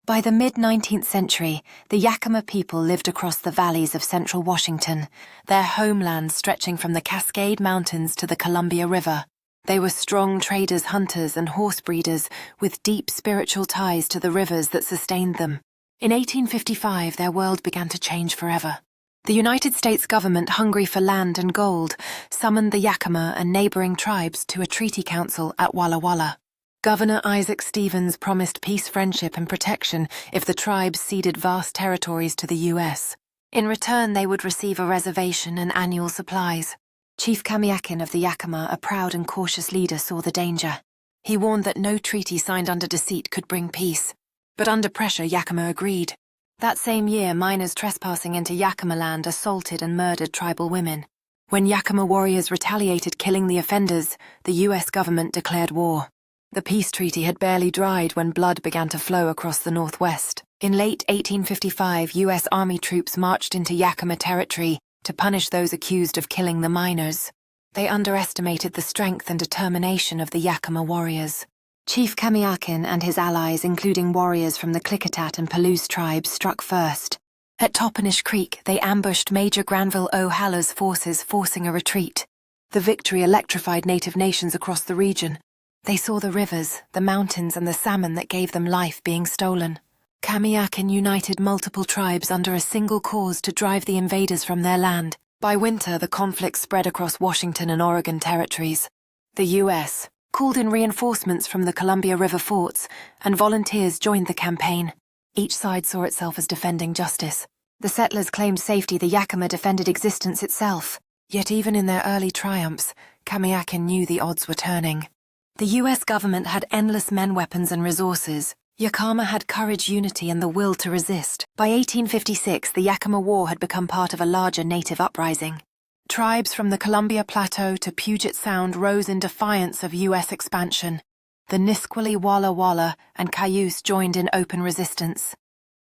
By the mid-19th century, the Yakama people lived across the valleys of central Washington, their homelands stretching from the Cascade Mountains to the Columbia River. They were strong traders, hunters, and horse breeders with deep spiritual ties to the rivers that sustained them. In 1855, their world began to change forever. The United States government, hungry for land and gold, summoned the Yakama and neighboring tribes to a treaty council at Walla Walla. Governor Isaac Stevens promised peace, friendship, and protection if the tribes ceded vast territories to the U.S. In return, they would receive a reservation and annual supplies. Chief Kamiakin of the Yakama, a proud and cautious leader, saw the danger. He warned that no treaty signed under deceit could bring peace. But under pressure, Yakama agreed. That same year, miners trespassing into Yakama land assaulted and murdered tribal women. When Yakama warriors retaliated, killing the offenders, the U.S. government declared war. The peace treaty had barely dried when blood began to flow across the Northwest. In late 1855, U.S. Army troops marched into Yakama territory to punish those accused of killing the miners. They underestimated the strength and determination of the Yakama warriors. Chief Kamiakin and his allies, including warriors from the Klickitat and Palouse tribes, struck first. At Toppenish Creek, they ambushed Major Granville O'Hala's forces, forcing a retreat. The victory electrified native nations across the region. They saw the rivers, the mountains, and the salmon that gave them life being stolen. Kamiakin united multiple tribes under a single cause to drive the invaders from their land. By winter, the conflict spread across Washington and Oregon territories. The U.S. called in reinforcements from the Columbia River forts, and volunteers joined the campaign. Each side saw itself as defending justice. The settlers claimed safety, the Yakama defended existence itself. Yet even in their early triumphs, Kamiakin knew the odds were turning. The U.S. government had endless men, weapons, and resources. Yakama had courage, unity, and the will to resist. By 1856, the Yakama War had become part of a larger native uprising. Tribes from the Columbia Plateau to Puget Sound rose in defiance of U.S. expansion. The Nisqually, Walla Walla, and Cayuse joined in open resistance.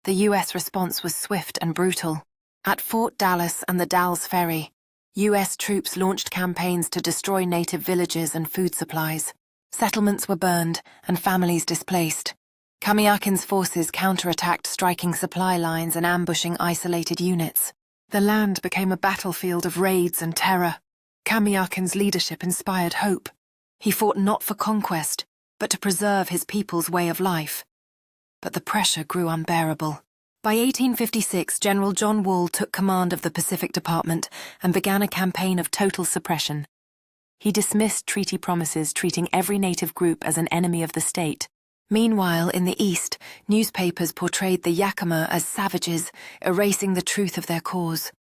The U.S. response was swift and brutal. At Fort Dallas and the Dalles Ferry, U.S. troops launched campaigns to destroy native villages and food supplies. Settlements were burned and families displaced. Kamiakin's forces counterattacked, striking supply lines and ambushing isolated units. The land became a battlefield of raids and terror. Kamiakin's leadership inspired hope. He fought not for conquest, but to preserve his people's way of life. But the pressure grew unbearable. By 1856, General John Wool took command of the Pacific Department and began a campaign of total suppression. He dismissed treaty promises, treating every native group as an enemy of the state. Meanwhile, in the East, newspapers portrayed the Yakama as savages, erasing the truth of their cause.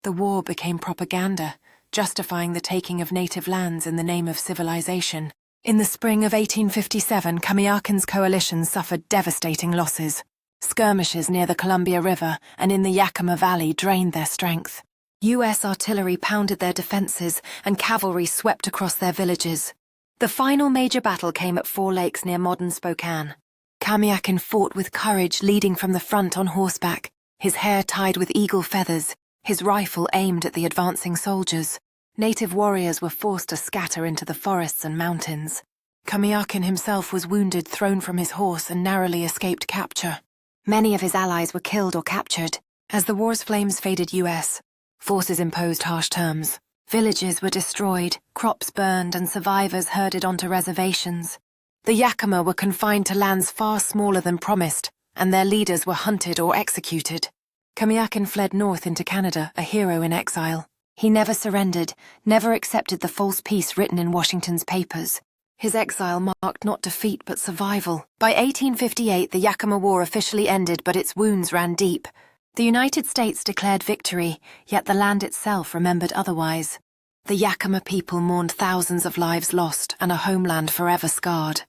The war became propaganda, justifying the taking of native lands in the name of civilization. In the spring of 1857, Kamiakin's coalition suffered devastating losses. Skirmishes near the Columbia River and in the Yakama Valley drained their strength. U.S. artillery pounded their defenses and cavalry swept across their villages. The final major battle came at 4 Lakes near modern Spokane. Kamiakin fought with courage, leading from the front on horseback, his hair tied with eagle feathers, his rifle aimed at the advancing soldiers. Native warriors were forced to scatter into the forests and mountains. Kamiakin himself was wounded, thrown from his horse, and narrowly escaped capture. Many of his allies were killed or captured. As the war's flames faded, U.S. forces imposed harsh terms. Villages were destroyed, crops burned, and survivors herded onto reservations. The Yakama were confined to lands far smaller than promised, and their leaders were hunted or executed. Kamiakin fled north into Canada, a hero in exile. He never surrendered, never accepted the false peace written in Washington's papers. His exile marked not defeat but survival. By 1858, the Yakama War officially ended, but its wounds ran deep. The United States declared victory, yet the land itself remembered otherwise. The Yakama people mourned thousands of lives lost and a homeland forever scarred.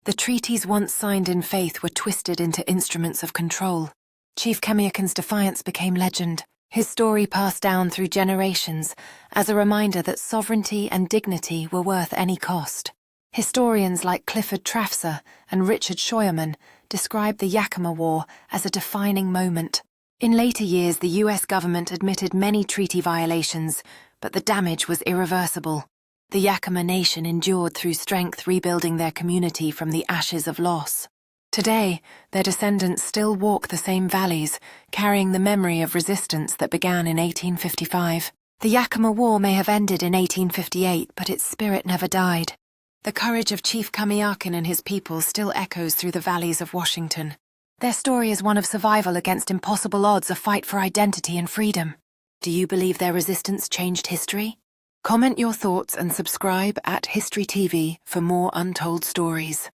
The treaties once signed in faith were twisted into instruments of control. Chief Kamiakin's defiance became legend, his story passed down through generations as a reminder that sovereignty and dignity were worth any cost. Historians like Clifford Trafsa and Richard Scheuermann describe the Yakama War as a defining moment. In later years, the U.S. government admitted many treaty violations, but the damage was irreversible. The Yakama Nation endured through strength, rebuilding their community from the ashes of loss. Today, their descendants still walk the same valleys, carrying the memory of resistance that began in 1855. The Yakama War may have ended in 1858, but its spirit never died. The courage of Chief Kamiakin and his people still echoes through the valleys of Washington. Their story is one of survival against impossible odds, a fight for identity and freedom. Do you believe their resistance changed history? Comment your thoughts and subscribe at History TV for more untold stories.